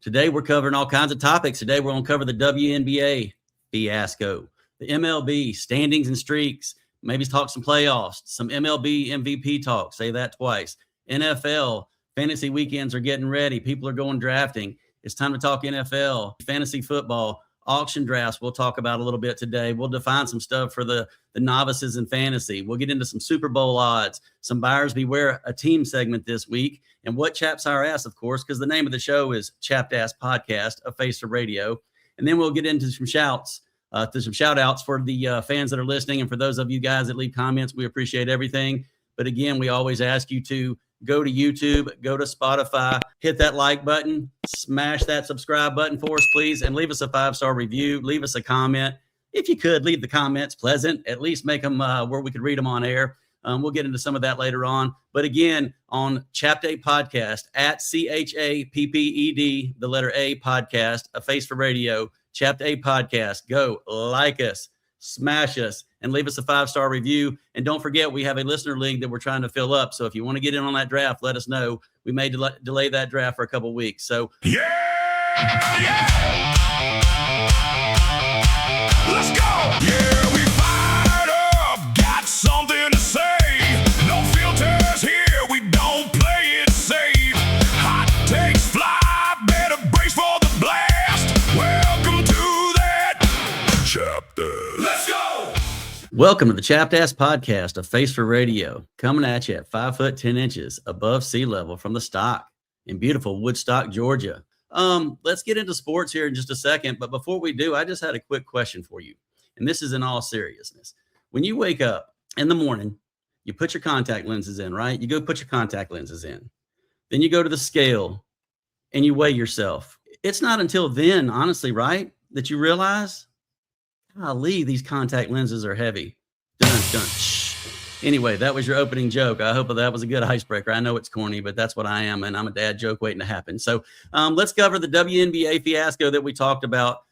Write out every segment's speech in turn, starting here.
Today, we're covering all kinds of topics. Today, we're going to cover the WNBA fiasco, the MLB standings and streaks, maybe talk some playoffs, some MLB MVP talk, say that twice. NFL, fantasy weekends are getting ready. People are going drafting. It's time to talk NFL, fantasy football, auction drafts we'll talk about a little bit today. We'll define some stuff for the novices in fantasy. We'll get into some Super Bowl odds, some buyers beware a team segment this week, and what chaps our ass, of course, because the name of the show is Chapped Ass Podcast, a face of radio. And then we'll get into some shout outs for the fans that are listening. And for those of you guys that leave comments, we appreciate everything. But again, we always ask you to go to YouTube, go to Spotify, hit that like button, smash that subscribe button for us, please, and leave us a 5-star review. Leave us a comment. If you could, leave the comments pleasant. At least make them where we could read them on air. We'll get into some of that later on. But again, on Chapped Podcast, at CHAPPED, the letter A podcast, a face for radio, Chapped Podcast. Go like us, smash us, and leave us a 5-star review. And don't forget, we have a listener league that we're trying to fill up. So if you want to get in on that draft, let us know. We may delay that draft for a couple weeks. So yeah. Let's go. Yeah, we fired up. Got something to say. No filters here. We don't play it safe. Hot takes fly. Better brace for the blast. Welcome to that chapter. Let's go. Welcome to the Chapped Ass Podcast, a face for radio, coming at you at 5 foot 10 inches above sea level from the stock in beautiful Woodstock, Georgia. Let's get into sports here in just a second. But before we do, I just had a quick question for you. And this is in all seriousness. When you wake up in the morning, you put your contact lenses in, right? You go put your contact lenses in. Then you go to the scale and you weigh yourself. It's not until then, honestly, right, that you realize, golly, these contact lenses are heavy. Dun, dun, shh. Anyway, that was your opening joke. I hope that was a good icebreaker. I know it's corny, but that's what I am, and I'm a dad joke waiting to happen. So let's cover the WNBA fiasco that we talked about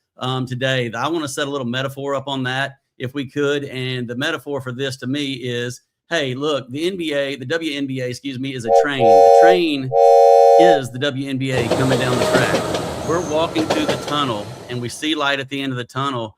today. I want to set a little metaphor up on that, if we could. And the metaphor for this to me is, hey, look, the WNBA, is a train. The train is the WNBA coming down the track. We're walking through the tunnel, and we see light at the end of the tunnel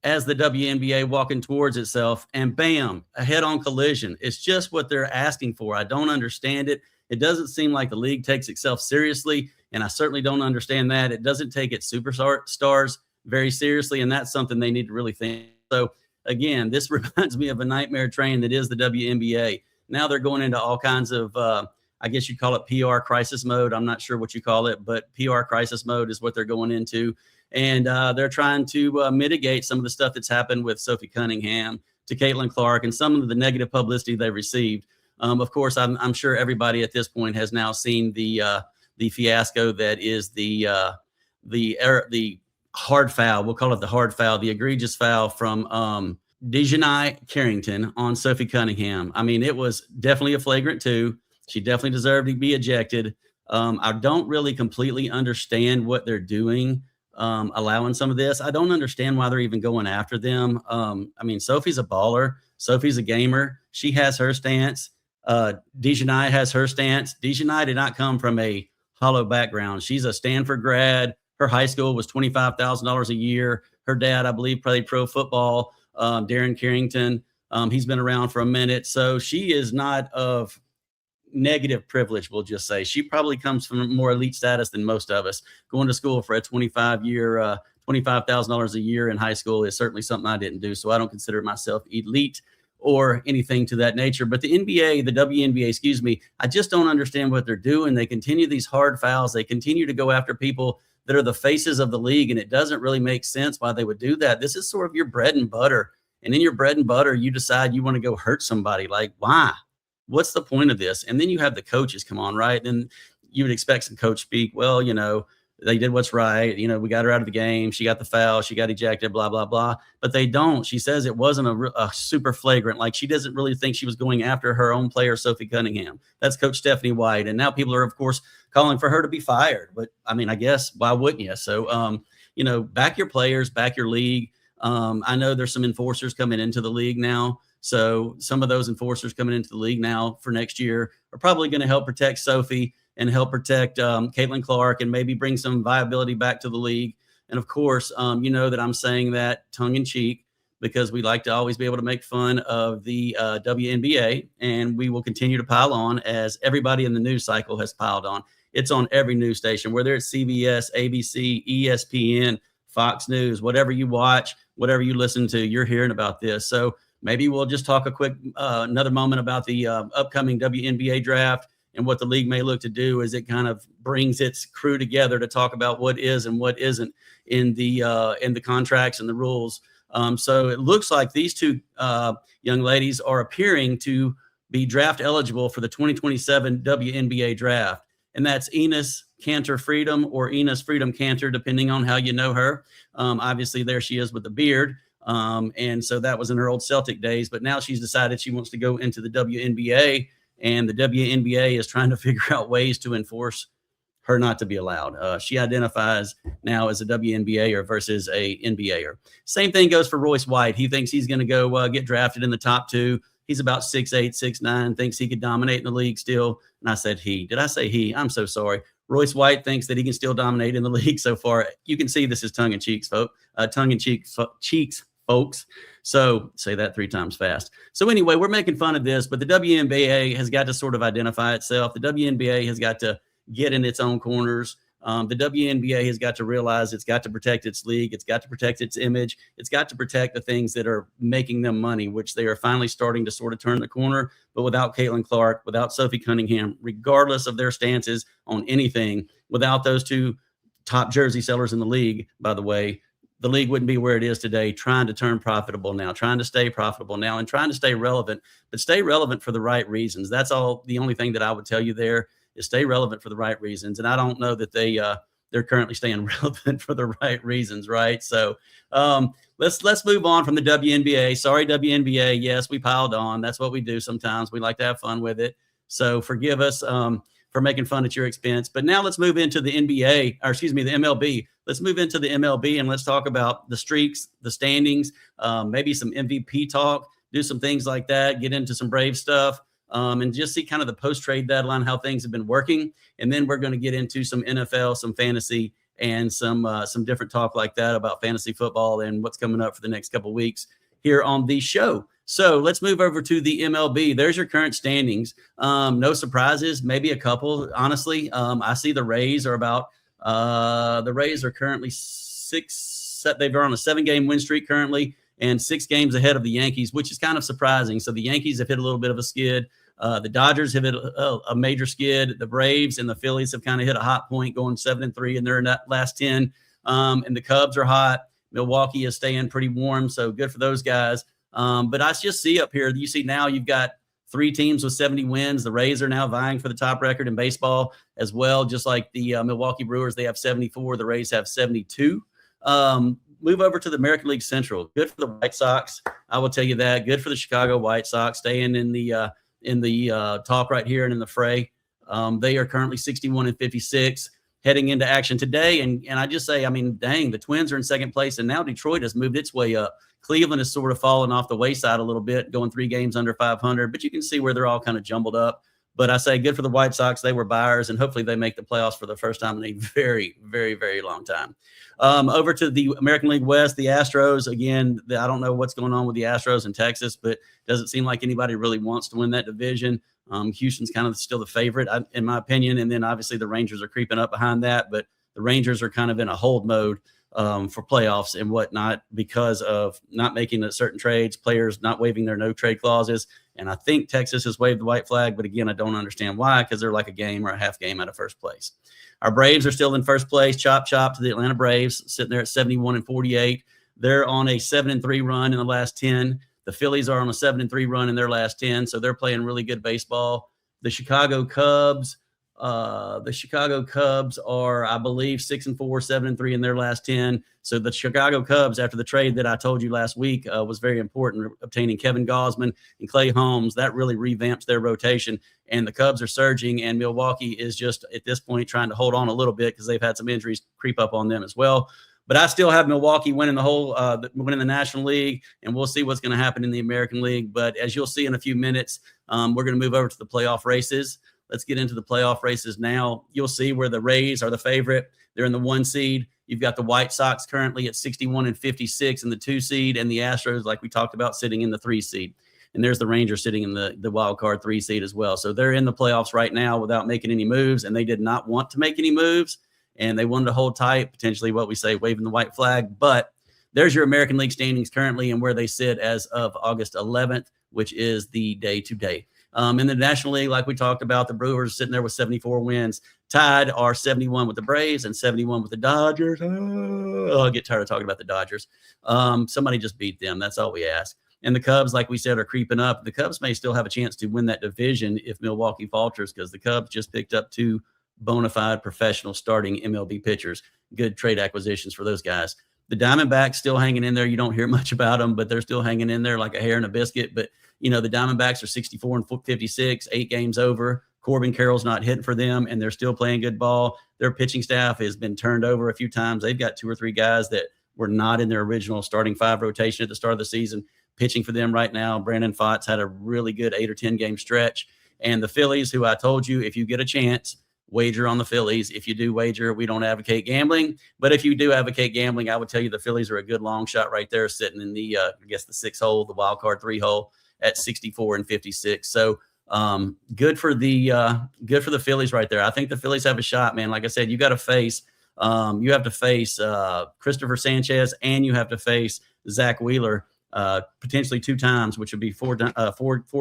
as the WNBA walking towards itself, and bam, a head-on collision. It's just what they're asking for. I don't understand it. It doesn't seem like the league takes itself seriously, and I certainly don't understand that. It doesn't take its superstars very seriously, and that's something they need to really think. So, again, this reminds me of a nightmare train that is the WNBA. Now they're going into all kinds of, I guess you call it PR crisis mode. I'm not sure what you call it, but PR crisis mode is what they're going into. And they're trying to mitigate some of the stuff that's happened with Sophie Cunningham to Caitlin Clark and some of the negative publicity they received. Of course, I'm sure everybody at this point has now seen the fiasco that is the hard foul. We'll call it the hard foul, the egregious foul from DiJonai Carrington on Sophie Cunningham. I mean, it was definitely a flagrant 2. She definitely deserved to be ejected. I don't really completely understand what they're doing. Allowing some of this. I don't understand why they're even going after them. I mean, Sophie's a baller. Sophie's a gamer. She has her stance. DiJonai has her stance. DiJonai did not come from a hollow background. She's a Stanford grad. Her high school was $25,000 a year. Her dad, I believe, played pro football. Darren Carrington. He's been around for a minute. So she is not of negative privilege, we'll just say. She probably comes from more elite status than most of us. Going to school for a $25,000 a year in high school is certainly something I didn't do, so I don't consider myself elite or anything to that nature. But the WNBA, I just don't understand what they're doing. They continue these hard fouls. They continue to go after people that are the faces of the league, and it doesn't really make sense why they would do that. This is sort of your bread and butter, and in your bread and butter, you decide you want to go hurt somebody. Like, why? What's the point of this? And then you have the coaches come on, right? And you would expect some coach speak. Well, they did what's right. We got her out of the game. She got the foul. She got ejected, blah, blah, blah. But they don't. She says it wasn't a super flagrant. Like, she doesn't really think she was going after her own player, Sophie Cunningham. That's Coach Stephanie White. And now people are, of course, calling for her to be fired. But, I mean, I guess, why wouldn't you? So, back your players, back your league. I know there's some enforcers coming into the league now. So some of those enforcers coming into the league now for next year are probably going to help protect Sophie. and help protect Caitlin Clark and maybe bring some viability back to the league. And of course, you know that I'm saying that tongue in cheek because we like to always be able to make fun of the WNBA, and we will continue to pile on as everybody in the news cycle has piled on. It's on every news station, whether it's CBS, ABC, ESPN, Fox News, whatever you watch, whatever you listen to, you're hearing about this. So maybe we'll just talk a quick another moment about the upcoming WNBA draft and what the league may look to do as it kind of brings its crew together to talk about what is and what isn't in the contracts and the rules. So it looks like these two young ladies are appearing to be draft eligible for the 2027 WNBA draft. And that's Enes Kanter Freedom or Enes Freedom Kanter, depending on how you know her. Obviously, there she is with the beard. And so that was in her old Celtic days. But now she's decided she wants to go into the WNBA. And the WNBA is trying to figure out ways to enforce her not to be allowed. She identifies now as a WNBAer versus a NBAer. Same thing goes for Royce White. He thinks he's going to go get drafted in the top 2. He's about 6'8", 6'9", thinks he could dominate in the league still. And I said he. Did I say he? I'm so sorry. Royce White thinks that he can still dominate in the league so far. You can see this is tongue-in-cheek, folks. So say that 3 times fast. So anyway, we're making fun of this, but the WNBA has got to sort of identify itself. The WNBA has got to get in its own corners. The WNBA has got to realize it's got to protect its league. It's got to protect its image. It's got to protect the things that are making them money, which they are finally starting to sort of turn the corner. But without Caitlin Clark, without Sophie Cunningham, regardless of their stances on anything, without those 2 top jersey sellers in the league, by the way, the league wouldn't be where it is today, trying to turn profitable now, trying to stay profitable now, and trying to stay relevant, but stay relevant for the right reasons. That's all. The only thing that I would tell you there is stay relevant for the right reasons. And I don't know that they're currently staying relevant for the right reasons, right? So let's move on from the WNBA. Sorry, WNBA. Yes, we piled on. That's what we do sometimes. We like to have fun with it. So forgive us for making fun at your expense. But now let's move into the NBA, or excuse me, the MLB. Let's move into the MLB and let's talk about the streaks, the standings, maybe some MVP talk, do some things like that, get into some Brave stuff. And just see kind of the post-trade deadline, how things have been working. And then we're going to get into some NFL, some fantasy, and some different talk like that about fantasy football and what's coming up for the next couple of weeks here on the show. So let's move over to the MLB. There's your current standings. No surprises, maybe a couple, honestly. I see the Rays are currently 6. They're on a 7-game win streak currently and 6 games ahead of the Yankees, which is kind of surprising. So the Yankees have hit a little bit of a skid. The Dodgers have hit a major skid. The Braves and the Phillies have kind of hit a hot point, going 7-3 in their last 10. And the Cubs are hot. Milwaukee is staying pretty warm, so good for those guys. But I just see up here, you see now you've got 3 teams with 70 wins. The Rays are now vying for the top record in baseball as well, just like the Milwaukee Brewers. They have 74. The Rays have 72. Move over to the American League Central. Good for the White Sox. I will tell you that. Good for the Chicago White Sox, staying in the talk right here and in the fray. They are currently 61-56 heading into action today. And I just say, I mean, dang, the Twins are in second place, and now Detroit has moved its way up. Cleveland has sort of fallen off the wayside a little bit, going 3 games under 500, but you can see where they're all kind of jumbled up. But I say good for the White Sox. They were buyers, and hopefully they make the playoffs for the first time in a very, very, very long time. Over to the American League West, the Astros. Again, I don't know what's going on with the Astros in Texas, but it doesn't seem like anybody really wants to win that division. Houston's kind of still the favorite, in my opinion. And then obviously the Rangers are creeping up behind that, but the Rangers are kind of in a hold mode for playoffs and whatnot because of not making certain trades, players not waiving their no trade clauses. And I think Texas has waved the white flag, but again, I don't understand why, because they're like a game or a half game out of first place. Our Braves are still in first place. Chop to the Atlanta Braves, sitting there at 71-48. They're on a 7-3 run in the last 10. The Phillies are on a 7-3 run in their last 10, so they're playing really good baseball. The Chicago Cubs are, I believe, 6-4, 7-3 in their last 10. So the Chicago Cubs, after the trade that I told you last week was very important, obtaining Kevin Gausman and Clay Holmes, that really revamps their rotation. And the Cubs are surging, and Milwaukee is just at this point trying to hold on a little bit because they've had some injuries creep up on them as well. But I still have Milwaukee winning winning the National League, and we'll see what's going to happen in the American League. But as you'll see in a few minutes, we're going to move over to the playoff races. Let's get into the playoff races now. You'll see where the Rays are the favorite. They're in the 1 seed. You've got the White Sox currently at 61-56 in the 2 seed, and the Astros, like we talked about, sitting in the 3 seed. And there's the Rangers sitting in the wild card 3 seed as well. So they're in the playoffs right now without making any moves, and they did not want to make any moves, and they wanted to hold tight, potentially what we say, waving the white flag. But there's your American League standings currently and where they sit as of August 11th, which is the day today. In the National League, like we talked about, the Brewers sitting there with 74 wins. Tied are 71 with the Braves and 71 with the Dodgers. Oh, I get tired of talking about the Dodgers. Somebody just beat them. That's all we ask. And the Cubs, like we said, are creeping up. The Cubs may still have a chance to win that division if Milwaukee falters, because the Cubs just picked up 2 bona fide professional starting MLB pitchers. Good trade acquisitions for those guys. The Diamondbacks still hanging in there. You don't hear much about them, but they're still hanging in there like a hair in a biscuit. But, the Diamondbacks are 64-56, 8 games over. Corbin Carroll's not hitting for them, and they're still playing good ball. Their pitching staff has been turned over a few times. They've got 2 or 3 guys that were not in their original starting 5 rotation at the start of the season pitching for them right now. Brandon Pfaadt's had a really good 8 or 10 game stretch. And the Phillies, who I told you, if you get a chance, wager on the Phillies. If you do wager, we don't advocate gambling. But if you do advocate gambling, I would tell you the Phillies are a good long shot right there, sitting in the, the 6 hole, the wild card 3 hole at 64-56. So good for the Phillies right there. I think the Phillies have a shot, man. Like I said, you got to face Christopher Sanchez, and you have to face Zach Wheeler potentially 2 times, which would be 4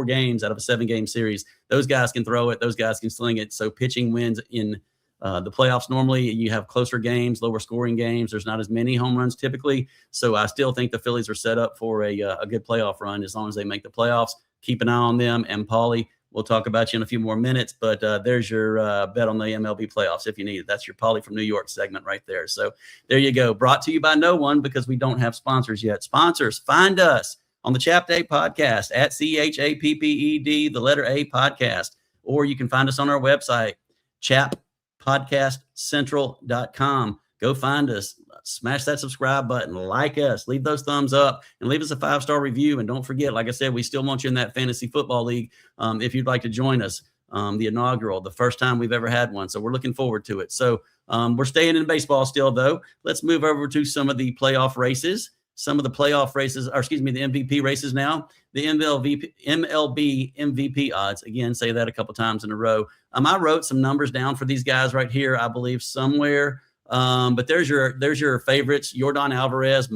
games out of a 7-game series. Those guys can throw it. Those guys can sling it. So pitching wins in the playoffs. Normally you have closer games, lower scoring games. There's not as many home runs typically. So I still think the Phillies are set up for a good playoff run as long as they make the playoffs. Keep an eye on them. And Paulie, we'll talk about you in a few more minutes, but there's your bet on the MLB playoffs if you need it. That's your Paulie from New York segment right there. So there you go. Brought to you by no one, because we don't have sponsors yet. Sponsors, find us on the Chapped podcast at CHAPPED, the letter A podcast, or you can find us on our website, chappedpodcastcentral.com. Go find us, smash that subscribe button, like us, leave those thumbs up, and leave us a 5-star review. And don't forget, like I said, we still want you in that fantasy football league if you'd like to join us, the inaugural, the first time we've ever had one. So we're looking forward to it. So we're staying in baseball still, though. Let's move over to some of the playoff races. Some of the playoff races, or excuse me, the MVP races now. The MLB MVP odds. Again, say that a couple times in a row. I wrote some numbers down for these guys right here, I believe, somewhere. But there's your favorites. Yordan Álvarez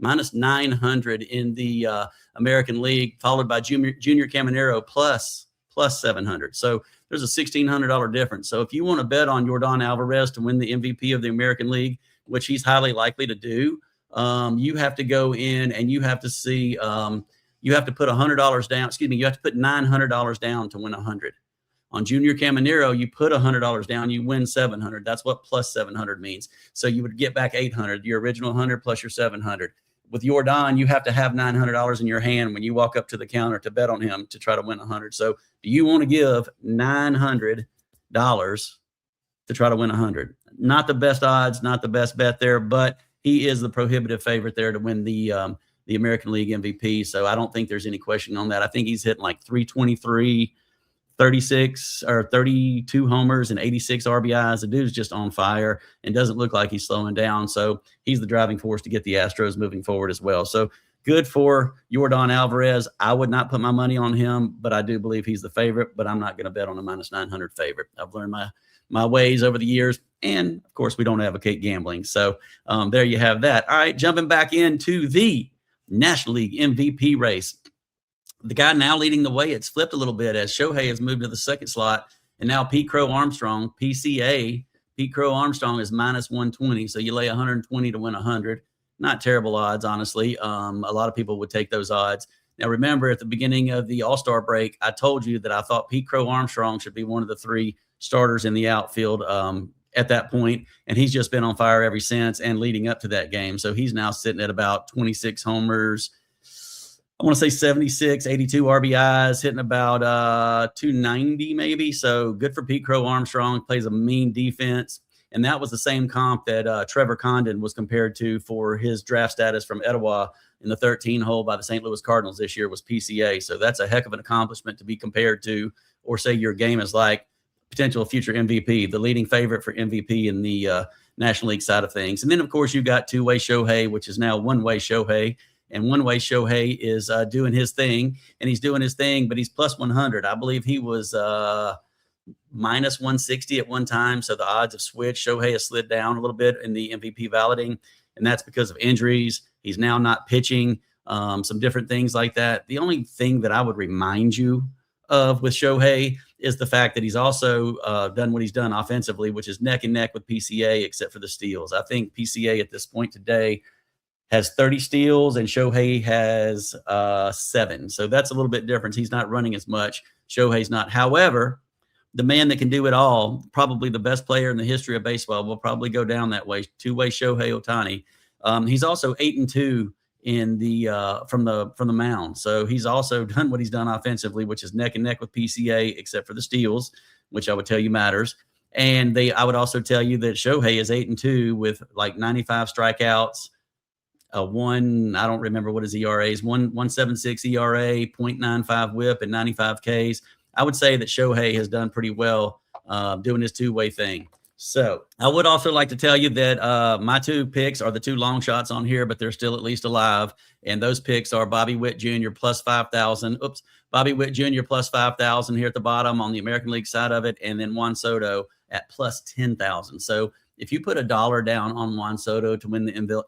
-900 in the American League, followed by Junior Caminero plus 700. So there's a $1,600 difference. So if you want to bet on Yordan Álvarez to win the MVP of the American League, which he's highly likely to do, you have to go in and you have to see, you have to put $100 down. Excuse me, you have to put $900 down to win 100. On Junior Caminero, you put $100 down, you win 700. That's what plus 700 means. So you would get back 800, your original 100 plus your 700. With Yordan, you have to have $900 in your hand when you walk up to the counter to bet on him to try to win 100. So do you want to give $900 to try to win 100? Not the best odds, not the best bet there, but he is the prohibitive favorite there to win the American League MVP. So I don't think there's any question on that. I think he's hitting like 323. 36 or 32 homers and 86 RBIs. The dude's just on fire and doesn't look like he's slowing down. So he's the driving force to get the Astros moving forward as well. So good for Yordan Álvarez. I would not put my money on him, but I do believe he's the favorite, but I'm not going to bet on a -900 favorite. I've learned my ways over the years. And of course we don't advocate gambling. So there you have that. All right. Jumping back into the National League MVP race. The guy now leading the way, it's flipped a little bit as Shohei has moved to the second slot. And now Pete Crow-Armstrong, PCA, Pete Crow-Armstrong is -120. So you lay 120 to win 100. Not terrible odds, honestly. A lot of people would take those odds. Now, remember, at the beginning of the All-Star break, I told you that I thought Pete Crow-Armstrong should be one of the 3 starters in the outfield at that point. And he's just been on fire ever since and leading up to that game. So he's now sitting at about 26 homers. I want to say 76, 82 RBIs, hitting about 290 maybe. So good for Pete Crow-Armstrong. Plays a mean defense. And that was the same comp that Trevor Condon was compared to for his draft status from Etowah in the 13 hole by the St. Louis Cardinals this year was PCA. So that's a heck of an accomplishment to be compared to or say your game is like potential future MVP, the leading favorite for MVP in the National League side of things. And then, of course, you got two-way Shohei, which is now one-way Shohei. And one-way Shohei is doing his thing, and he's doing his thing, but he's plus 100. I believe he was minus 160 at one time, so the odds have switched. Shohei has slid down a little bit in the MVP balloting, and that's because of injuries. He's now not pitching, some different things like that. The only thing that I would remind you of with Shohei is the fact that he's also done what he's done offensively, which is neck and neck with PCA, except for the steals. I think PCA at this point today has 30 steals and Shohei has 7. So that's a little bit different. He's not running as much. Shohei's not. However, the man that can do it all, probably the best player in the history of baseball, will probably go down that way. Two-way Shohei Ohtani. He's also 8-2 in the from the mound. So he's also done what he's done offensively, which is neck and neck with PCA, except for the steals, which I would tell you matters. And I would also tell you that Shohei is 8-2 with like 95 strikeouts. I don't remember what his ERA is, 1.76 ERA, 0.95 whip, and 95 Ks. I would say that Shohei has done pretty well doing his two-way thing. So I would also like to tell you that my two picks are the two long shots on here, but they're still at least alive. And those picks are Bobby Witt Jr. plus 5,000. Bobby Witt Jr. plus 5,000 here at the bottom on the American League side of it. And then Juan Soto at plus 10,000. So if you put $1 down on Juan Soto to win the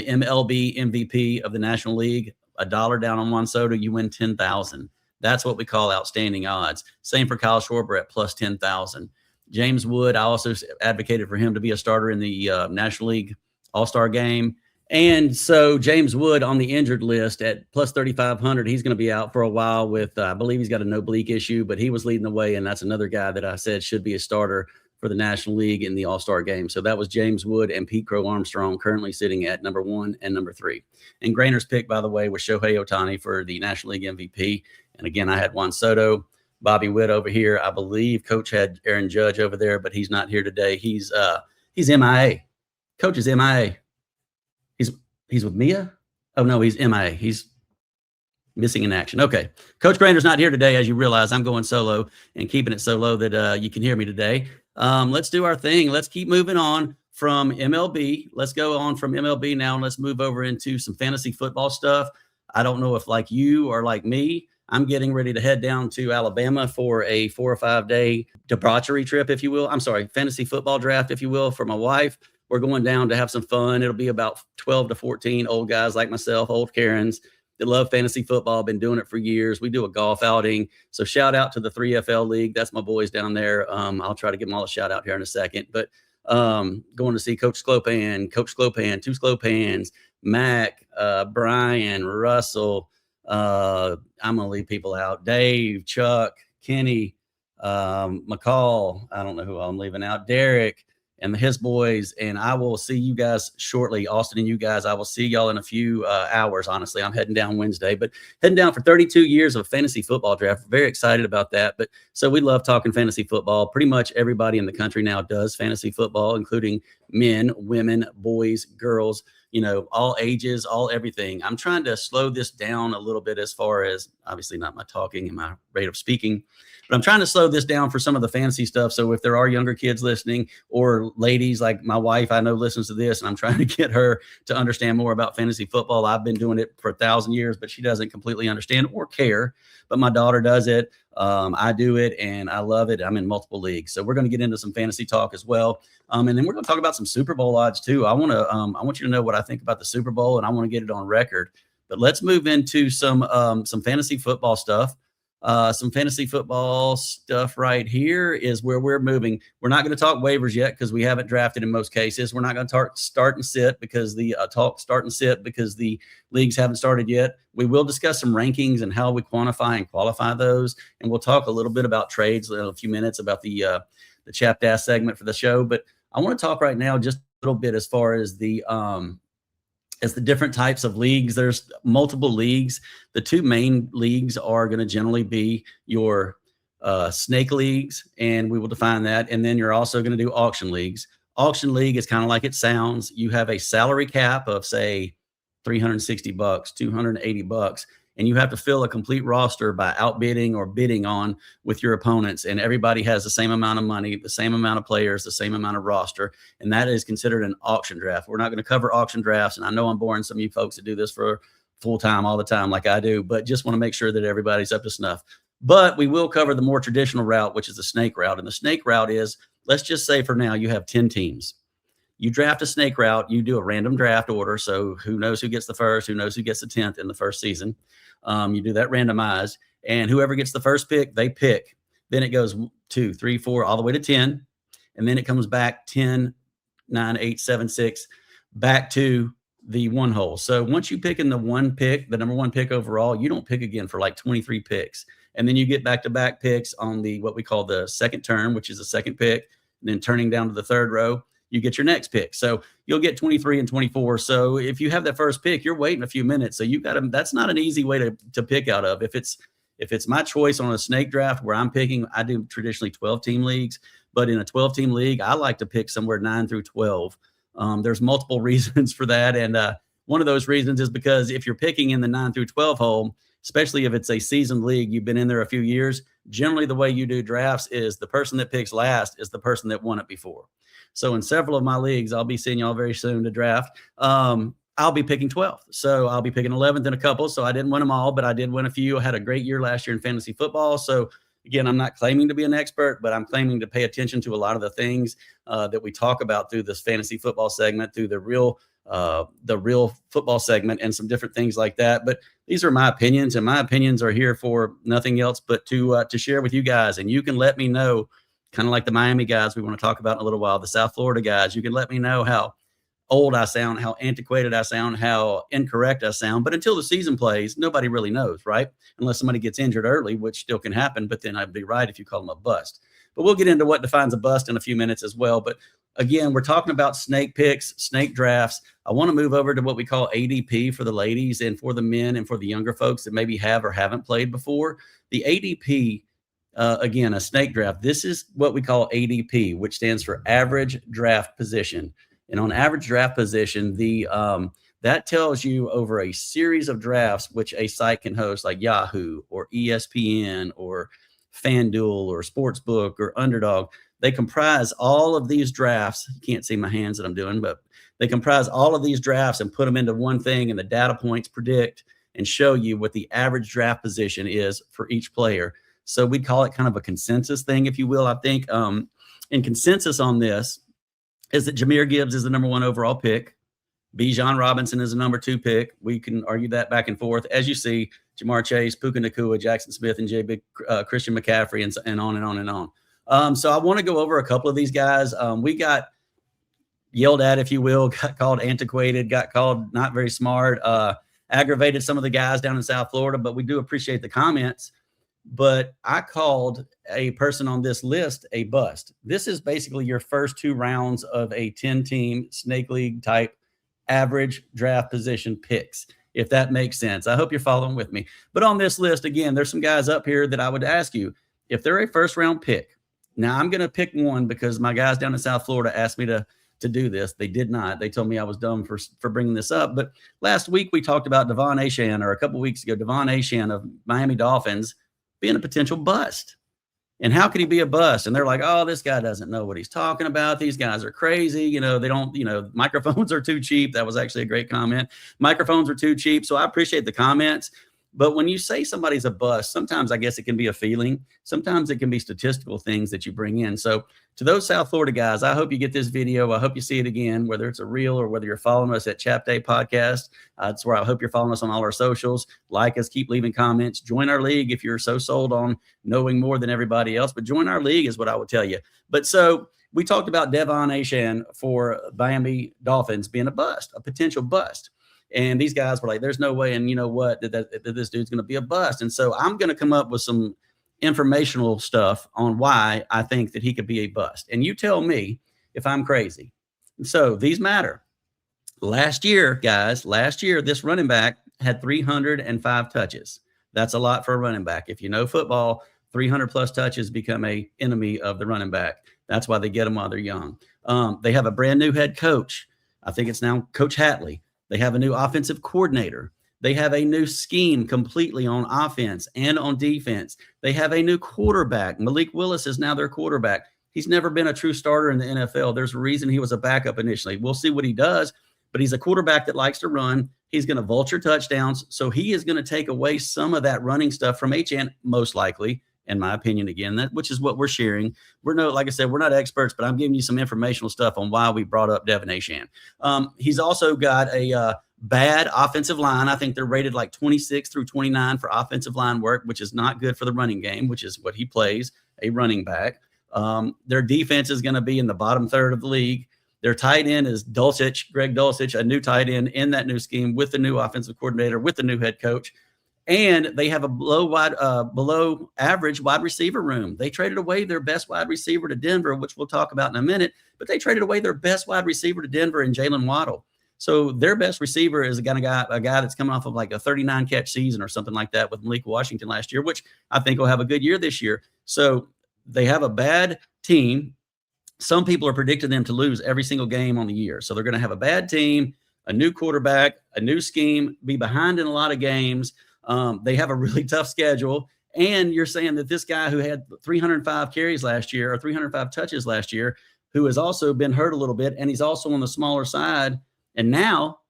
MLB MVP of the National League, $1 down on Juan Soto, you win 10,000. That's what we call outstanding odds. Same for Kyle Schwarber at plus 10,000. James Wood, I also advocated for him to be a starter in the National League All-Star game. And so James Wood on the injured list at plus 3,500, he's going to be out for a while with, I believe he's got an oblique issue, but he was leading the way, and that's another guy that I said should be a starter for the National League in the All-Star game. So that was James Wood and Pete Crow-Armstrong, currently sitting at number 1 and number 3. And Grainer's pick, by the way, was Shohei Ohtani for the National League MVP. And again, I had Juan Soto, Bobby Witt over here. I believe Coach had Aaron Judge over there, but he's not here today. He's MIA. Coach is MIA. He's with Mia? Oh, no, he's MIA. He's missing in action. Okay. Coach Grainer's not here today. As you realize, I'm going solo and keeping it so low that you can hear me today. Let's do our thing. Let's keep moving on from MLB. Let's go on from MLB now, and let's move over into some fantasy football stuff. I don't know if like you or like me, I'm getting ready to head down to Alabama for a 4 or 5 day debauchery trip, if you will. I'm sorry, fantasy football draft, if you will, for my wife. We're going down to have some fun. It'll be about 12 to 14 old guys like myself, old Karens that love fantasy football, been doing it for years. We do a golf outing. So shout out to the 3FL League. That's my boys down there. I'll try to give them all a shout out here in a second. But going to see Coach Sklopan, Two Sklopans, Mac, Brian, Russell. I'm going to leave people out. Dave, Chuck, Kenny, McCall. I don't know who I'm leaving out. Derek and his boys. And I will see you guys shortly. Austin and you guys, I will see y'all in a few hours. Honestly, I'm heading down Wednesday, but heading down for 32 years of fantasy football draft. Very excited about that. But so we love talking fantasy football. Pretty much everybody in the country now does fantasy football, including men, women, boys, girls, you know, all ages, all everything. I'm trying to slow this down a little bit as far as obviously not my talking and my rate of speaking, but I'm trying to slow this down for some of the fantasy stuff. So if there are younger kids listening or ladies like my wife, I know listens to this, and I'm trying to get her to understand more about fantasy football. I've been doing it for 1,000 years, but she doesn't completely understand or care. But my daughter does it. I do it, and I love it. I'm in multiple leagues. So we're going to get into some fantasy talk as well. And then we're going to talk about some Super Bowl odds too. I want you to know what I think about the Super Bowl, and I want to get it on record. But let's move into some fantasy football stuff. Some fantasy football stuff right here is where we're moving. We're not going to talk waivers yet because we haven't drafted in most cases. We're not going to talk start and sit because the leagues haven't started yet. We will discuss some rankings and how we quantify and qualify those. And we'll talk a little bit about trades in a few minutes about the Chapped ass segment for the show. But I want to talk right now just a little bit as far as the different types of leagues. There's multiple leagues. The two main leagues are going to generally be your snake leagues, and we will define that. And then you're also going to do auction leagues. Auction league is kind of like it sounds. You have a salary cap of say $360, $280, and you have to fill a complete roster by outbidding or bidding on with your opponents, and everybody has the same amount of money, the same amount of players, the same amount of roster, and that is considered an auction draft. We're not going to cover auction drafts, and I know I'm boring some of you folks that do this for full time all the time like I do, but just want to make sure that everybody's up to snuff. But we will cover the more traditional route, which is the snake route. And the snake route is, let's just say for now you have 10 teams. You draft a snake route, you do a random draft order. So who knows who gets the first, who knows who gets the 10th in the first season. You do that randomized, and whoever gets the first pick, they pick. Then it goes 2, 3, 4, all the way to 10. And then it comes back 10, 9, 8, 7, 6, back to the one hole. So once you pick in the one pick, the number one pick overall, you don't pick again for like 23 picks. And then you get back-to-back picks on the what we call the second turn, which is the second pick. And then turning down to the third row, you get your next pick. So you'll get 23 and 24. So if you have that first pick, you're waiting a few minutes. So you got to, that's not an easy way to pick out of. If it's my choice on a snake draft where I'm picking, I do traditionally 12-team leagues, but in a 12-team league, I like to pick somewhere 9 through 12. There's multiple reasons for that. And one of those reasons is because if you're picking in the 9 through 12 hole, especially if it's a seasoned league, you've been in there a few years, generally the way you do drafts is the person that picks last is the person that won it before. So in several of my leagues, I'll be seeing y'all very soon to draft. I'll be picking 12th. So I'll be picking 11th in a couple. So I didn't win them all, but I did win a few. I had a great year last year in fantasy football. So again, I'm not claiming to be an expert, but I'm claiming to pay attention to a lot of the things that we talk about through this fantasy football segment, through the real football segment, and some different things like that. But these are my opinions, and my opinions are here for nothing else but to share with you guys. And you can let me know, kind of like the Miami guys we want to talk about in a little while, the South Florida guys, you can let me know how old I sound, how antiquated I sound, how incorrect I sound. But until the season plays, nobody really knows, right? Unless somebody gets injured early, which still can happen, but then I'd be right if you call them a bust. But we'll get into what defines a bust in a few minutes as well. But again, we're talking about snake picks, snake drafts. I want to move over to what we call ADP for the ladies and for the men and for the younger folks that maybe have or haven't played before. The ADP, again, a snake draft, this is what we call ADP, which stands for average draft position. And on average draft position, that tells you over a series of drafts, which a site can host like Yahoo or ESPN or FanDuel or Sportsbook or Underdog. They comprise all of these drafts. You can't see my hands that I'm doing, but they comprise all of these drafts and put them into one thing, and the data points predict and show you what the average draft position is for each player. So we call it kind of a consensus thing, if you will, I think. And consensus on this is that Jahmyr Gibbs is the number 1 overall pick. Bijan Robinson is the number 2 pick. We can argue that back and forth. As you see, Jamar Chase, Puka Nacua, Jackson Smith, and Christian McCaffrey, and on and on and on. So I want to go over a couple of these guys. We got yelled at, if you will, got called antiquated, got called not very smart, aggravated some of the guys down in South Florida, but we do appreciate the comments. But I called a person on this list a bust. This is basically your first 2 rounds of a 10-team snake league type average draft position picks, if that makes sense. I hope you're following with me. But on this list, again, there's some guys up here that I would ask you, if they're a first-round pick. Now, I'm going to pick one because my guys down in South Florida asked me to do this. They did not. They told me I was dumb for bringing this up. But last week we talked about De'Von Achane, or a couple weeks ago, De'Von Achane of Miami Dolphins being a potential bust. And how could he be a bust? And they're like, oh, this guy doesn't know what he's talking about. These guys are crazy. They don't, microphones are too cheap. That was actually a great comment. Microphones are too cheap. So I appreciate the comments. But when you say somebody's a bust, sometimes I guess it can be a feeling. Sometimes it can be statistical things that you bring in. So to those South Florida guys, I hope you get this video. I hope you see it again, whether it's a reel or whether you're following us at Chapped Podcast. That's where I hope you're following us on all our socials. Like us, keep leaving comments. Join our league if you're so sold on knowing more than everybody else. But join our league is what I would tell you. But so we talked about De'Von Achane for Miami Dolphins being a bust, a potential bust. And these guys were like, there's no way. And you know what, that this dude's going to be a bust. And so I'm going to come up with some informational stuff on why I think that he could be a bust. And you tell me if I'm crazy. So these matter. Last year, guys, this running back had 305 touches. That's a lot for a running back. If you know football, 300 plus touches become a enemy of the running back. That's why they get them while they're young. They have a brand new head coach. I think it's now Coach Hatley. They have a new offensive coordinator. They have a new scheme completely on offense and on defense. They have a new quarterback. Malik Willis is now their quarterback. He's never been a true starter in the NFL. There's a reason he was a backup initially. We'll see what he does, but he's a quarterback that likes to run. He's going to vulture touchdowns. So he is going to take away some of that running stuff from Achane, most likely, in my opinion, again, which is what we're sharing. Like I said, we're not experts, but I'm giving you some informational stuff on why we brought up De'Von Achane. He's also got a bad offensive line. I think they're rated like 26 through 29 for offensive line work, which is not good for the running game, which is what he plays, a running back. Their defense is going to be in the bottom third of the league. Their tight end is Greg Dulcich, a new tight end in that new scheme with the new offensive coordinator, with the new head coach. And they have a below average wide receiver room. They traded away their best wide receiver to Denver, which we'll talk about in a minute, but they traded away their best wide receiver to Denver in Jalen Waddle. So their best receiver is a guy that's coming off of like a 39 catch season or something like that with Malik Washington last year, which I think will have a good year this year. So they have a bad team. Some people are predicting them to lose every single game on the year. So they're going to have a bad team, a new quarterback, a new scheme, be behind in a lot of games. They have a really tough schedule. And you're saying that this guy who had 305 carries last year or 305 touches last year, who has also been hurt a little bit, and he's also on the smaller side. And now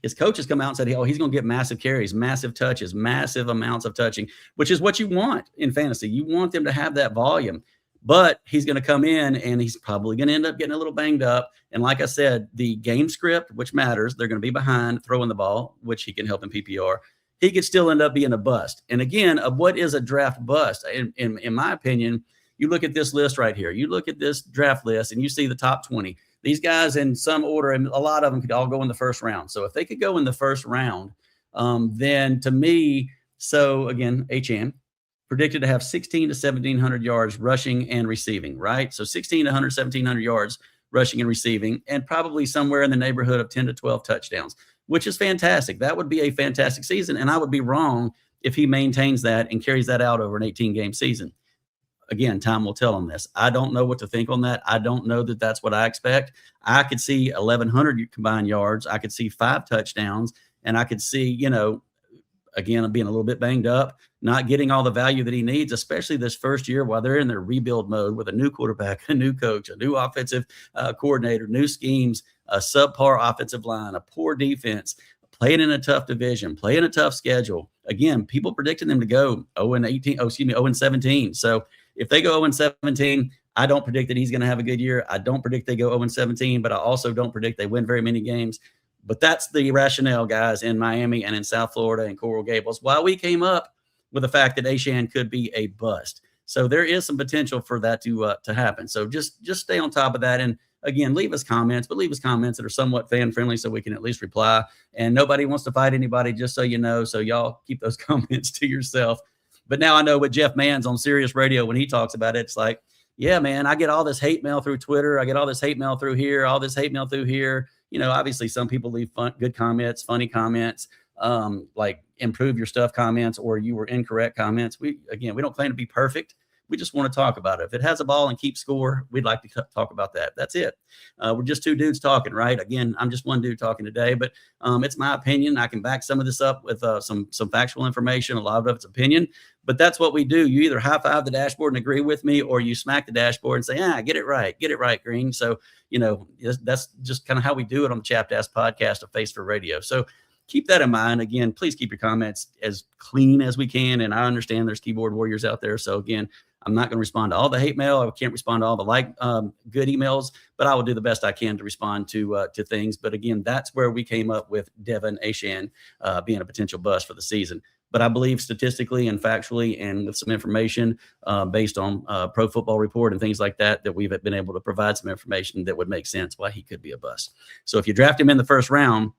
his coaches come out and said, oh, he's going to get massive carries, massive touches, massive amounts of touching, which is what you want in fantasy. You want them to have that volume. But he's going to come in and he's probably going to end up getting a little banged up. And like I said, the game script, which matters, they're going to be behind throwing the ball, which he can help in PPR. He could still end up being a bust. And again, what is a draft bust? In my opinion, you look at this list right here. You look at this draft list and you see the top 20. These guys in some order, and a lot of them could all go in the first round. So if they could go in the first round, then to me, so again, Achane, predicted to have 16 to 1,700 yards rushing and receiving, right? So 16 to 1,700 yards rushing and receiving, and probably somewhere in the neighborhood of 10 to 12 touchdowns, which is fantastic. That would be a fantastic season, and I would be wrong if he maintains that and carries that out over an 18-game season. Again, time will tell on this. I don't know what to think on that. I don't know that that's what I expect. I could see 1,100 combined yards. I could see 5 touchdowns, and I could see, again, being a little bit banged up, not getting all the value that he needs, especially this first year while they're in their rebuild mode with a new quarterback, a new coach, a new offensive coordinator, new schemes, a subpar offensive line, a poor defense, playing in a tough division, playing a tough schedule. Again, people predicting them to go 0-17. So if they go 0-17, I don't predict that he's going to have a good year. I don't predict they go 0-17, but I also don't predict they win very many games. But that's the rationale, guys, in Miami and in South Florida and Coral Gables, why we came up with the fact that Achane could be a bust. So there is some potential for that to happen. So just stay on top of that. And again, leave us comments that are somewhat fan friendly so we can at least reply. And nobody wants to fight anybody, just so you know. So y'all keep those comments to yourself. But now I know with Jeff Manns on Sirius Radio, when he talks about it, it's like, yeah, man, I get all this hate mail through Twitter. I get all this hate mail through here, all this hate mail through here. Obviously some people leave good comments, funny comments, like improve your stuff comments, or you were incorrect comments. We don't claim to be perfect. We just want to talk about it. If it has a ball and keeps score, we'd like to talk about that. That's it. We're just two dudes talking, right? Again, I'm just one dude talking today, but it's my opinion. I can back some of this up with some factual information. A lot of it's opinion, but that's what we do. You either high five the dashboard and agree with me, or you smack the dashboard and say, get it right, Green. So, that's just kind of how we do it on the Chapped podcast of Face for Radio. So keep that in mind. Again, please keep your comments as clean as we can. And I understand there's keyboard warriors out there. So again, I'm not going to respond to all the hate mail. I can't respond to all the good emails, but I will do the best I can to respond to things. But again, that's where we came up with De'Von Achane being a potential bust for the season. But I believe statistically and factually and with some information based on Pro Football Report and things like that, that we've been able to provide some information that would make sense why he could be a bust. So if you draft him in the first round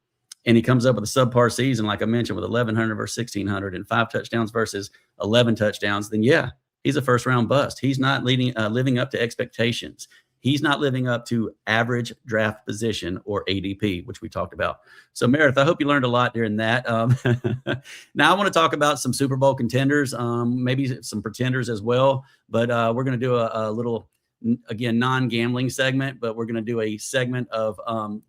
and he comes up with a subpar season, like I mentioned, with 1,100 versus 1,600 and 5 touchdowns versus 11 touchdowns, then yeah, he's a first round bust. He's not living up to expectations. He's not living up to average draft position or ADP, which we talked about. So, Meredith, I hope you learned a lot during that. Now I want to talk about some Super Bowl contenders, maybe some pretenders as well. But we're going to do a little, again, non-gambling segment, but we're going to do a segment of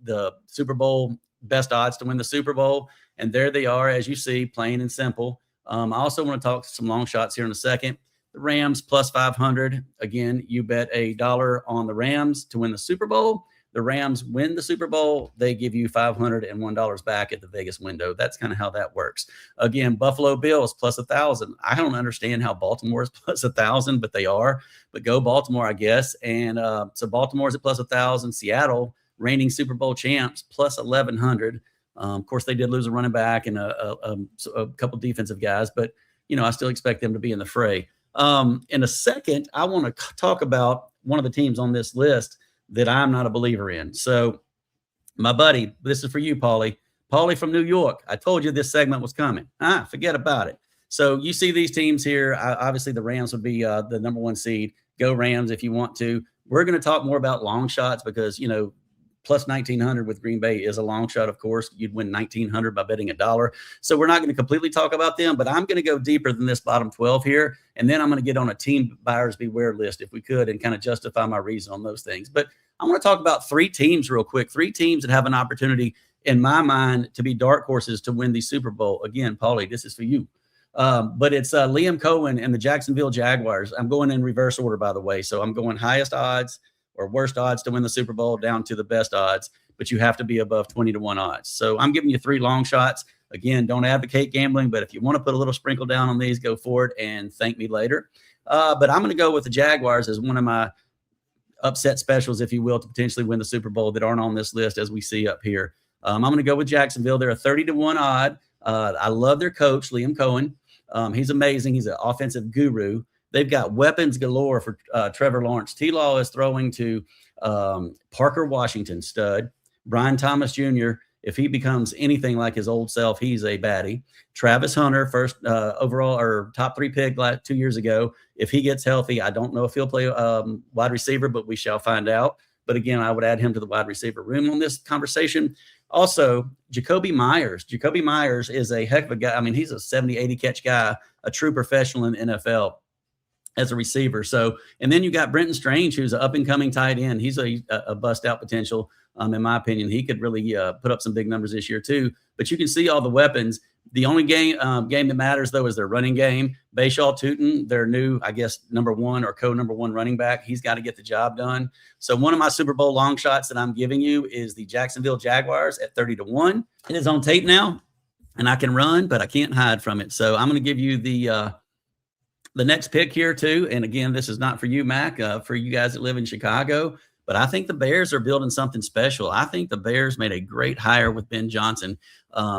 the Super Bowl best odds to win the Super Bowl. And there they are, as you see, plain and simple. I also want to talk some long shots here in a second. The Rams plus 500. Again, you bet $1 on the Rams to win the Super Bowl. The Rams win the Super Bowl, they give you $501 back at the Vegas window. That's kind of how that works. Again, Buffalo Bills plus 1,000. I don't understand how Baltimore is plus 1,000, but they are. But go Baltimore, I guess. And so Baltimore's at plus 1,000. Seattle, reigning Super Bowl champs, plus 1,100. Of course, they did lose a running back and a couple defensive guys, but I still expect them to be in the fray. In a second, I want to talk about one of the teams on this list that I'm not a believer in. So my buddy, this is for you, Paulie. Paulie from New York. I told you this segment was coming. Forget about it. So you see these teams here. Obviously, the Rams would be the number 1 seed. Go Rams if you want to. We're going to talk more about long shots because, plus 1,900 with Green Bay is a long shot, of course. You'd win 1,900 by betting $1. So we're not going to completely talk about them, but I'm going to go deeper than this bottom 12 here. And then I'm going to get on a team buyers beware list if we could and kind of justify my reason on those things. But I want to talk about 3 teams real quick, 3 teams that have an opportunity in my mind to be dark horses to win the Super Bowl. Again, Paulie, this is for you. But it's Liam Cohen and the Jacksonville Jaguars. I'm going in reverse order, by the way. So I'm going highest odds or worst odds to win the Super Bowl down to the best odds, but you have to be above 20-1 odds. So I'm giving you 3 long shots. Again, don't advocate gambling, but if you want to put a little sprinkle down on these, go for it and thank me later. But I'm going to go with the Jaguars as one of my upset specials, if you will, to potentially win the Super Bowl that aren't on this list as we see up here. I'm going to go with Jacksonville. They're a 30-1 odd. I love their coach, Liam Cohen. He's amazing. He's an offensive guru. They've got weapons galore for Trevor Lawrence. T-Law is throwing to Parker Washington, stud. Brian Thomas Jr., if he becomes anything like his old self, he's a baddie. Travis Hunter, first overall or top 3 pick 2 years ago. If he gets healthy, I don't know if he'll play wide receiver, but we shall find out. But again, I would add him to the wide receiver room on this conversation. Also, Jacoby Myers. Jacoby Myers is a heck of a guy. I mean, he's a 70, 80 catch guy, a true professional in the NFL as a receiver. So, and then you got Brenton Strange, who's an up-and-coming tight end. He's a bust-out potential. In my opinion, he could really put up some big numbers this year too. But you can see all the weapons. The only game that matters, though, is their running game. Bashaw Tootin, their new, I guess, number 1 or co-number 1 running back. He's got to get the job done. So one of my Super Bowl long shots that I'm giving you is the Jacksonville Jaguars at 30-1. It is on tape now, and I can run, but I can't hide from it. So I'm going to give you the next pick here too. And again, this is not for you, Mac, for you guys that live in Chicago. But I think the Bears are building something special. I think the Bears made a great hire with Ben Johnson.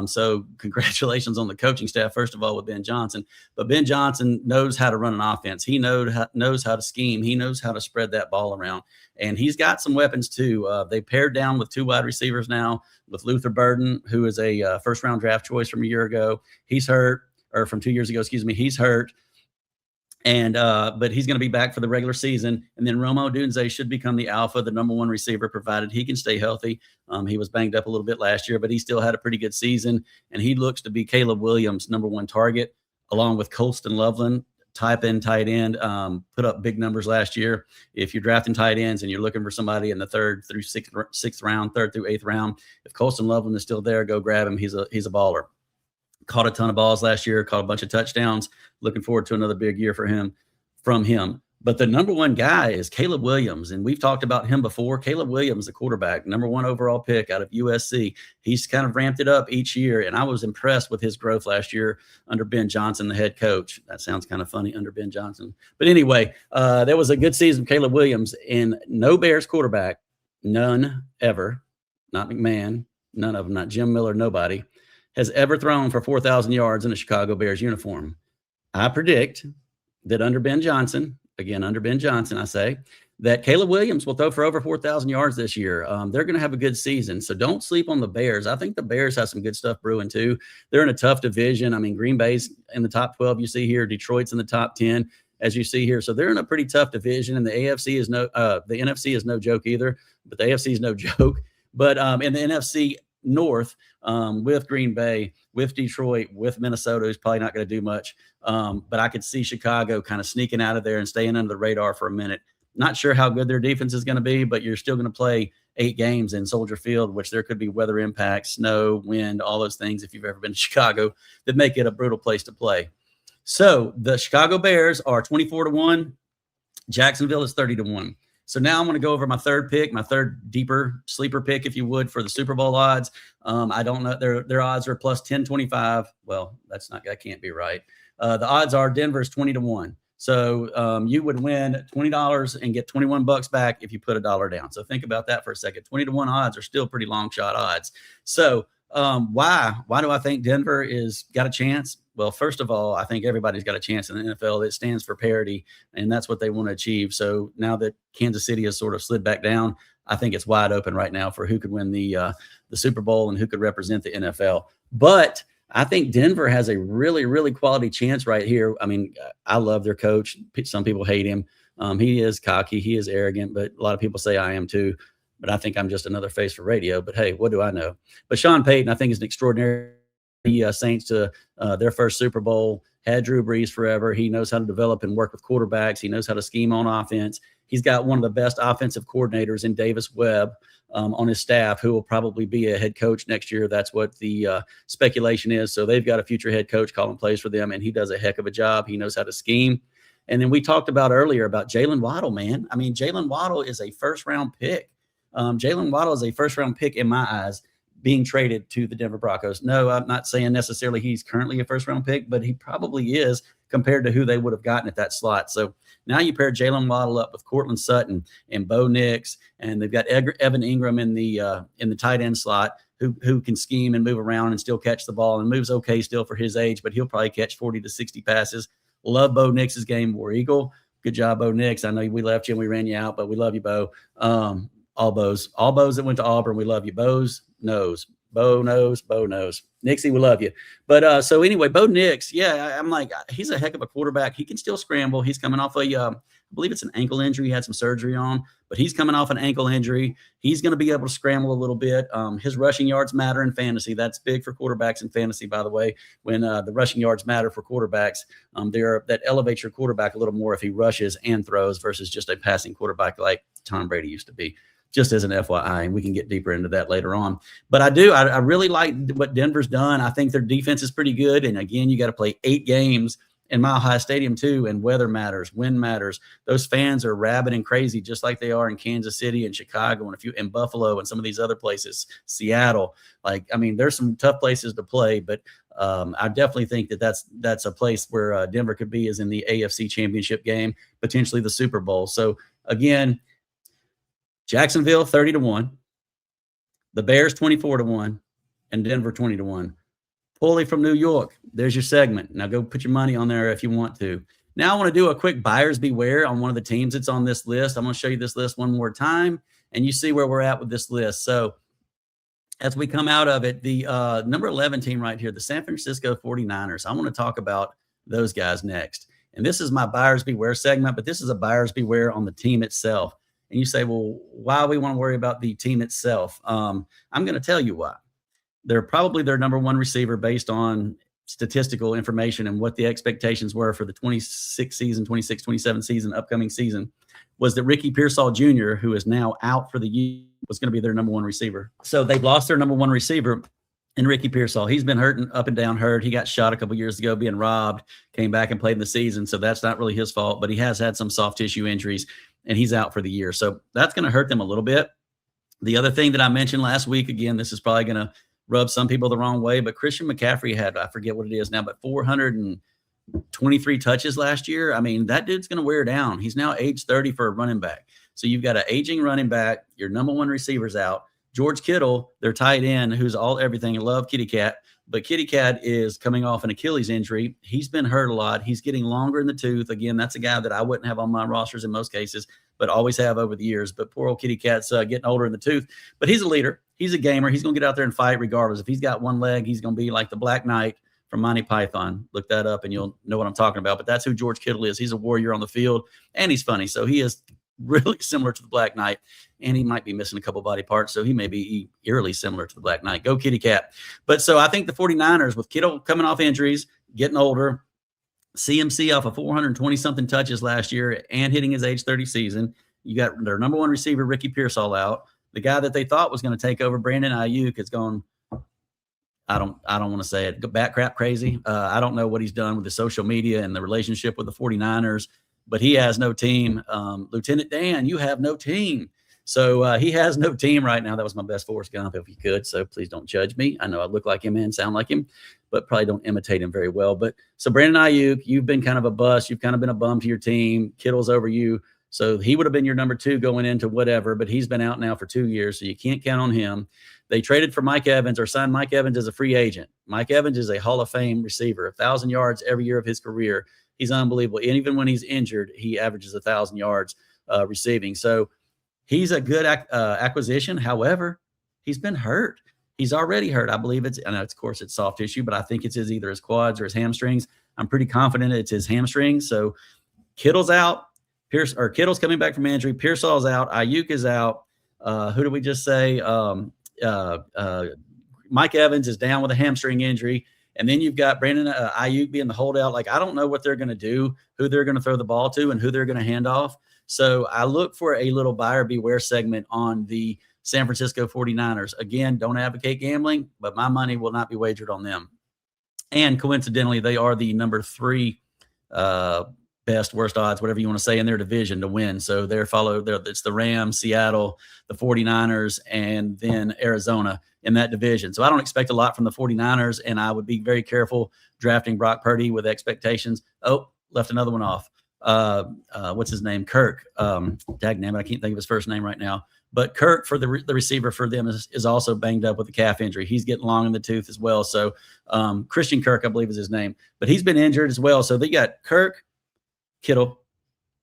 So congratulations on the coaching staff, first of all, with Ben Johnson. But Ben Johnson knows how to run an offense. He knows how to scheme. He knows how to spread that ball around. And he's got some weapons too. They paired down with 2 wide receivers now with Luther Burden, who is a first-round draft choice from a year ago. He's hurt, or from 2 years ago, excuse me. He's hurt. And but he's going to be back for the regular season. And then Rome Odunze should become the alpha, the number 1 receiver, provided he can stay healthy. He was banged up a little bit last year, but he still had a pretty good season. And he looks to be Caleb Williams' number 1 target, along with Colston Loveland, tight end, put up big numbers last year. If you're drafting tight ends and you're looking for somebody in the 3rd through 6th round, 3rd through 8th round, if Colston Loveland is still there, go grab him. He's a baller. Caught a ton of balls last year, caught a bunch of touchdowns. Looking forward to another big year from him. But the number 1 guy is Caleb Williams, and we've talked about him before. Caleb Williams, the quarterback, number 1 overall pick out of USC. He's kind of ramped it up each year, and I was impressed with his growth last year under Ben Johnson, the head coach. That sounds kind of funny, under Ben Johnson. But anyway, there was a good season of Caleb Williams, and no Bears quarterback, none ever, not McMahon, none of them, not Jim Miller, nobody, has ever thrown for 4,000 yards in a Chicago Bears uniform. I predict that under Ben Johnson, again, under Ben Johnson, I say, that Caleb Williams will throw for over 4,000 yards this year. They're going to have a good season, so don't sleep on the Bears. I think the Bears have some good stuff brewing too. They're in a tough division. I mean, Green Bay's in the top 12, you see here. Detroit's in the top 10, as you see here. So they're in a pretty tough division, and the NFC is the NFC is no joke either, but the AFC is no joke. But in the NFC North, with Green Bay, with Detroit, with Minnesota, who's probably not going to do much. But I could see Chicago kind of sneaking out of there and staying under the radar for a minute. Not sure how good their defense is going to be, but you're still going to play 8 games in Soldier Field, which there could be weather impacts, snow, wind, all those things, if you've ever been to Chicago, that make it a brutal place to play. So the Chicago Bears are 24-1. Jacksonville is 30-1. So now I'm going to go over my third pick, my third deeper sleeper pick, if you would, for the Super Bowl odds. I don't know. Their odds are plus 1025. Well, that can't be right. The odds are Denver's 20-1. So you would win $20 and get $21 back if you put $1 down. So think about that for a second. 20-1 odds are still pretty long shot odds. So why do I think Denver is got a chance? Well, first of all, I think everybody's got a chance in the NFL. It stands for parity, and that's what they want to achieve. So now that Kansas City has sort of slid back down, I think it's wide open right now for who could win the Super Bowl and who could represent the NFL. But I think Denver has a really, really quality chance right here. I mean, I love their coach. Some people hate him. He is cocky. He is arrogant, but a lot of people say I am too. But I think I'm just another face for radio. But hey, what do I know? But Sean Payton, I think, is an extraordinary Saints to their first Super Bowl. Had Drew Brees forever. He knows how to develop and work with quarterbacks. He knows how to scheme on offense. He's got one of the best offensive coordinators in Davis Webb on his staff, who will probably be a head coach next year. That's what the speculation is. So they've got a future head coach calling plays for them, and he does a heck of a job. He knows how to scheme. And then we talked about earlier about Jalen Waddle, man. I mean, Jalen Waddle is a first-round pick. Jalen Waddle is a first-round pick in my eyes, being traded to the Denver Broncos. No, I'm not saying necessarily he's currently a first-round pick, but he probably is compared to who they would have gotten at that slot. So now you pair Jalen Waddle up with Cortland Sutton and Bo Nix, and they've got Evan Ingram in the tight end slot, who can scheme and move around and still catch the ball, and moves okay still for his age, but he'll probably catch 40 to 60 passes. Love Bo Nix's game, War Eagle. Good job, Bo Nix. I know we left you and we ran you out, but we love you, Bo. All Bo's that went to Auburn, we love you. Bo knows. Nixie, we love you. But so anyway, Bo Nix, yeah, I'm like, he's a heck of a quarterback. He can still scramble. He's coming off I believe it's an ankle injury. He had some surgery on, but he's coming off an ankle injury. He's going to be able to scramble a little bit. His rushing yards matter in fantasy. That's big for quarterbacks in fantasy, by the way. When the rushing yards matter for quarterbacks, that elevates your quarterback a little more if he rushes and throws versus just a passing quarterback like Tom Brady used to be. Just as an FYI, and we can get deeper into that later on. But I really like what Denver's done. I think their defense is pretty good. And again, you got to play 8 games in Mile High Stadium too, and weather matters, wind matters. Those fans are rabid and crazy, just like they are in Kansas City and Chicago and in Buffalo and some of these other places, Seattle. There's some tough places to play, but I definitely think that's a place where Denver could be, is in the AFC Championship game, potentially the Super Bowl. So again, Jacksonville 30-1, the Bears 24-1, and Denver 20-1. Pulley from New York, there's your segment. Now go put your money on there if you want to. Now I want to do a quick buyers beware on one of the teams that's on this list. I'm going to show you this list one more time, and you see where we're at with this list. So as we come out of it, the number 11 team right here, the San Francisco 49ers, I want to talk about those guys next. And this is my buyers beware segment, but this is a buyers beware on the team itself. And you say, well, why we want to worry about the team itself? I'm going to tell you why. They're probably their number one receiver based on statistical information and what the expectations were for the 26-27 season, upcoming season, was that Ricky Pearsall Jr., who is now out for the year, was going to be their number one receiver. So they've lost their number one receiver in Ricky Pearsall. He's been hurting, up and down hurt. He got shot a couple years ago, being robbed, came back and played in the season. So that's not really his fault, but he has had some soft tissue injuries, and he's out for the year. So that's going to hurt them a little bit. The other thing that I mentioned last week, again, this is probably going to rub some people the wrong way, but Christian McCaffrey had, I forget what it is now, but 423 touches last year. I mean, that dude's going to wear down. He's now age 30 for a running back. So you've got an aging running back. Your number one receiver's out. George Kittle, their tight end, who's all everything. I love Kitty Cat, but Kitty Cat is coming off an Achilles injury. He's been hurt a lot. He's getting longer in the tooth. Again, that's a guy that I wouldn't have on my rosters in most cases, but always have over the years. But poor old Kitty Cat's getting older in the tooth. But he's a leader. He's a gamer. He's going to get out there and fight regardless. If he's got one leg, he's going to be like the Black Knight from Monty Python. Look that up and you'll know what I'm talking about. But that's who George Kittle is. He's a warrior on the field, and he's funny. So he is really similar to the Black Knight, and he might be missing a couple body parts, so he may be eerily similar to the Black Knight. Go Kitty Cat. But so I think the 49ers, with Kittle coming off injuries, getting older, CMC off of 420 something touches last year and hitting his age 30 season. You got their number one receiver, Ricky Pearsall, out. The guy that they thought was going to take over, Brandon Ayuk, has gone. I don't want to say it, bat crap crazy. I don't know what he's done with the social media and the relationship with the 49ers, but he has no team. Lieutenant Dan, you have no team. So he has no team right now. That was my best Forrest Gump, if you could. So please don't judge me. I know I look like him and sound like him, but probably don't imitate him very well. But so Brandon Ayuk, you've been kind of a bust. You've kind of been a bum to your team. Kittle's over you. So he would have been your number 2 going into whatever, but he's been out now for 2 years, so you can't count on him. They traded for Mike Evans or signed Mike Evans as a free agent. Mike Evans is a Hall of Fame receiver, 1,000 yards every year of his career. He's unbelievable. And even when he's injured, he averages 1,000 yards receiving. So he's a good acquisition. However, he's been hurt. He's already hurt. I believe I know, of course, it's soft tissue, but I think it's either his quads or his hamstrings. I'm pretty confident it's his hamstrings. So Kittle's out. Kittle's coming back from injury. Pearsall's out. Ayuk is out. Who did we just say? Mike Evans is down with a hamstring injury. And then you've got Brandon Ayuk being the holdout. Like, I don't know what they're going to do, who they're going to throw the ball to, and who they're going to hand off. So I look for a little buyer beware segment on the San Francisco 49ers. Again, don't advocate gambling, but my money will not be wagered on them. And coincidentally, they are the number 3 best, worst odds, whatever you want to say, in their division to win. So it's the Rams, Seattle, the 49ers, and then Arizona in that division. So I don't expect a lot from the 49ers, and I would be very careful drafting Brock Purdy with expectations. Oh, left another one off. What's his name? Kirk. Dagnabbit, I can't think of his first name right now. But Kirk, for the receiver for them, is also banged up with a calf injury. He's getting long in the tooth as well. So Christian Kirk, I believe, is his name. But he's been injured as well. So they got Kirk, Kittle,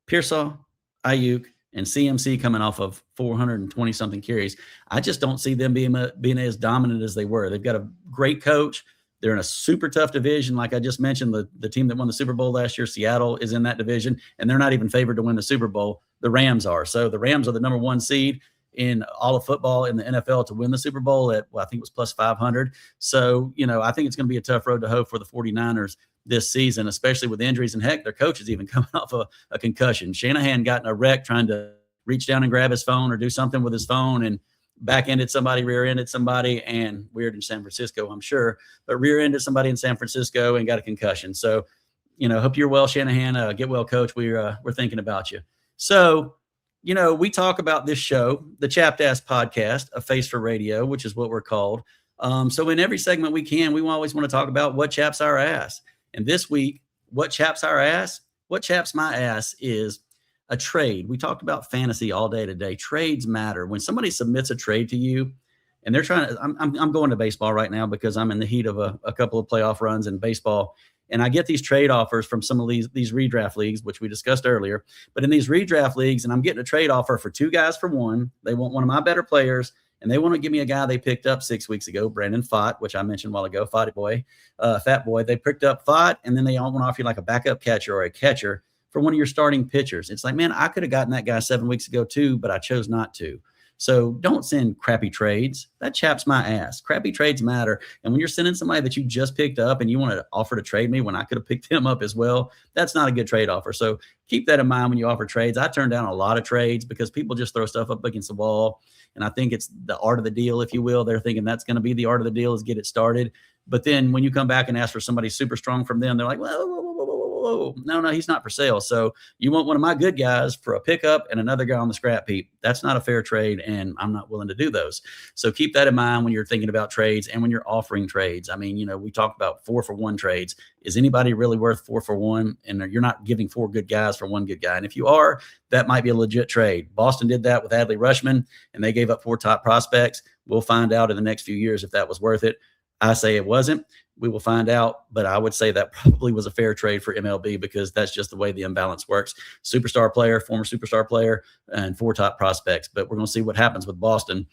Pearsall, Ayuk, and CMC coming off of 420-something carries. I just don't see them being as dominant as they were. They've got a great coach. They're in a super tough division. Like I just mentioned, the team that won the Super Bowl last year, Seattle, is in that division, and they're not even favored to win the Super Bowl. The Rams are. So the Rams are the number 1 seed in all of football in the NFL to win the Super Bowl at, I think it was plus 500. So, I think it's going to be a tough road to hoe for the 49ers this season, especially with injuries. And heck, their coach is even coming off a concussion. Shanahan got in a wreck trying to reach down and grab his phone or do something with his phone and back-ended somebody, rear-ended somebody, and weird in San Francisco, I'm sure, but rear-ended somebody in San Francisco and got a concussion. So, hope you're well, Shanahan. Get well, coach. We're thinking about you. So, we talk about this show, the Chapped Ass Podcast, a face for radio, which is what we're called. So in every segment we always want to talk about what chaps our ass. And this week, what chaps our ass? What chaps my ass is a trade. We talked about fantasy all day today. Trades matter. When somebody submits a trade to you and they're trying to, I'm going to baseball right now because I'm in the heat of a couple of playoff runs in baseball. And I get these trade offers from some of these redraft leagues, which we discussed earlier. But in these redraft leagues, and I'm getting a trade offer for 2 guys for 1. They want one of my better players, and they want to give me a guy they picked up 6 weeks ago, Brandon Pfaadt, which I mentioned a while ago, Fat boy. They picked up Pfaadt, and then they all want to offer you like a backup catcher or a catcher for one of your starting pitchers. It's like, man, I could have gotten that guy 7 weeks ago too, but I chose not to. So don't send crappy trades. That chaps my ass. Crappy trades matter. And when you're sending somebody that you just picked up and you want to offer to trade me when I could have picked him up as well, that's not a good trade offer. So keep that in mind when you offer trades. I turn down a lot of trades because people just throw stuff up against the wall. And I think it's the art of the deal, if you will. They're thinking that's going to be the art of the deal is get it started. But then when you come back and ask for somebody super strong from them, they're like, whoa, no, he's not for sale. So you want one of my good guys for a pickup and another guy on the scrap heap. That's not a fair trade, and I'm not willing to do those. So keep that in mind when you're thinking about trades and when you're offering trades. I mean, we talk about 4-for-1 trades. Is anybody really worth 4-for-1? And you're not giving 4 good guys for 1 good guy. And if you are, that might be a legit trade. Boston did that with Adley Rutschman, and they gave up 4 top prospects. We'll find out in the next few years if that was worth it. I say it wasn't. We will find out, but I would say that probably was a fair trade for MLB because that's just the way the imbalance works. Superstar player, former superstar player, and 4 top prospects. But we're going to see what happens with Boston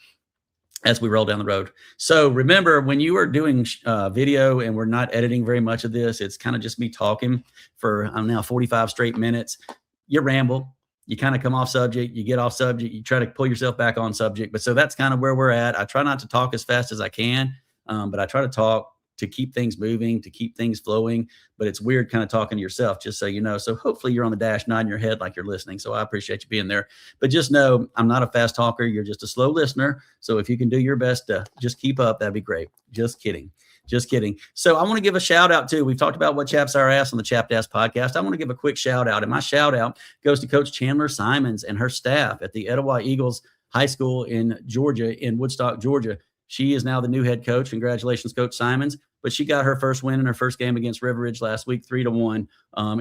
as we roll down the road. So remember, when you are doing video and we're not editing very much of this, it's kind of just me talking for now 45 straight minutes. You ramble. You kind of come off subject. You get off subject. You try to pull yourself back on subject. But so that's kind of where we're at. I try not to talk as fast as I can, but I try to talk to keep things moving, to keep things flowing. But it's weird kind of talking to yourself, just so you know. So hopefully you're on the dash nodding your head like you're listening. So I appreciate you being there. But just know I'm not a fast talker. You're just a slow listener. So if you can do your best to just keep up, that'd be great. Just kidding. Just kidding. So I want to give a shout out too. We've talked about what chaps our ass on the Chapped Ass podcast. I want to give a quick shout out. And my shout out goes to Coach Chandler Simons and her staff at the Etowah Eagles High School in Georgia, in Woodstock, Georgia. She is now the new head coach. Congratulations, Coach Simons. But she got her first win in her first game against River Ridge last week, 3-1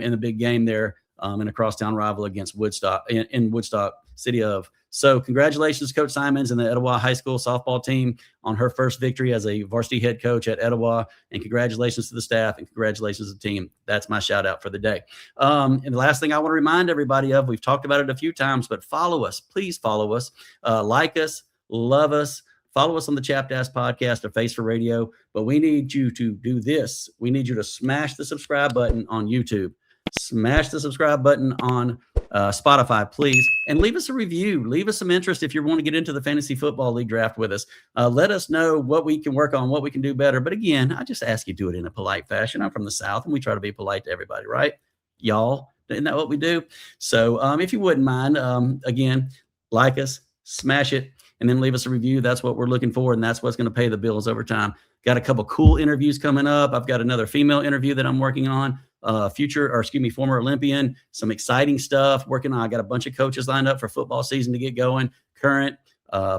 in the big game there in a crosstown rival against Woodstock in Woodstock, city of. So congratulations, Coach Simons and the Etowah High School softball team on her first victory as a varsity head coach at Etowah. And congratulations to the staff and congratulations to the team. That's my shout out for the day. And the last thing I want to remind everybody of, we've talked about it a few times, but follow us. Please follow us. Like us, love us. Follow us on the Chapped Ass podcast or Face for Radio. But we need you to do this. We need you to smash the subscribe button on YouTube. Smash the subscribe button on Spotify, please. And leave us a review. Leave us some interest if you want to get into the Fantasy Football League draft with us. Let us know what we can work on, what we can do better. But again, I just ask you to do it in a polite fashion. I'm from the South, and we try to be polite to everybody, right? Y'all, isn't that what we do? So if you wouldn't mind, again, like us, smash it, and then leave us a review. That's what we're looking for, and that's what's going to pay the bills over time. Got a couple cool interviews coming up. I've got another female interview that I'm working on. Former Olympian, some exciting stuff working on. I got a bunch of coaches lined up for football season to get going. Current,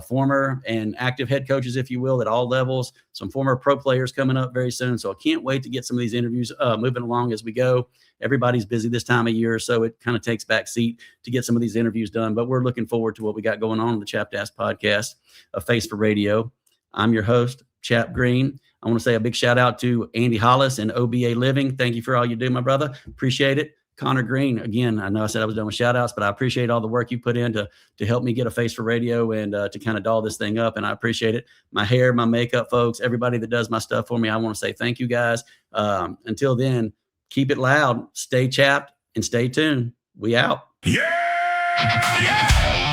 former, and active head coaches, if you will, at all levels. Some former pro players coming up very soon. So I can't wait to get some of these interviews moving along as we go. Everybody's busy this time of year, so it kind of takes back seat to get some of these interviews done. But we're looking forward to what we got going on the Chapped Ass podcast, A Face for Radio. I'm your host, Chap Green. I want to say a big shout out to Andy Hollis and OBA Living. Thank you for all you do, my brother. Appreciate it. Connor Green, again, I know I said I was done with shout outs, but I appreciate all the work you put in to help me get a face for radio and to kind of doll this thing up. And I appreciate it. My hair, my makeup folks, everybody that does my stuff for me. I want to say thank you guys. Until then, keep it loud, stay chapped, and stay tuned. We out. Yeah! Yeah!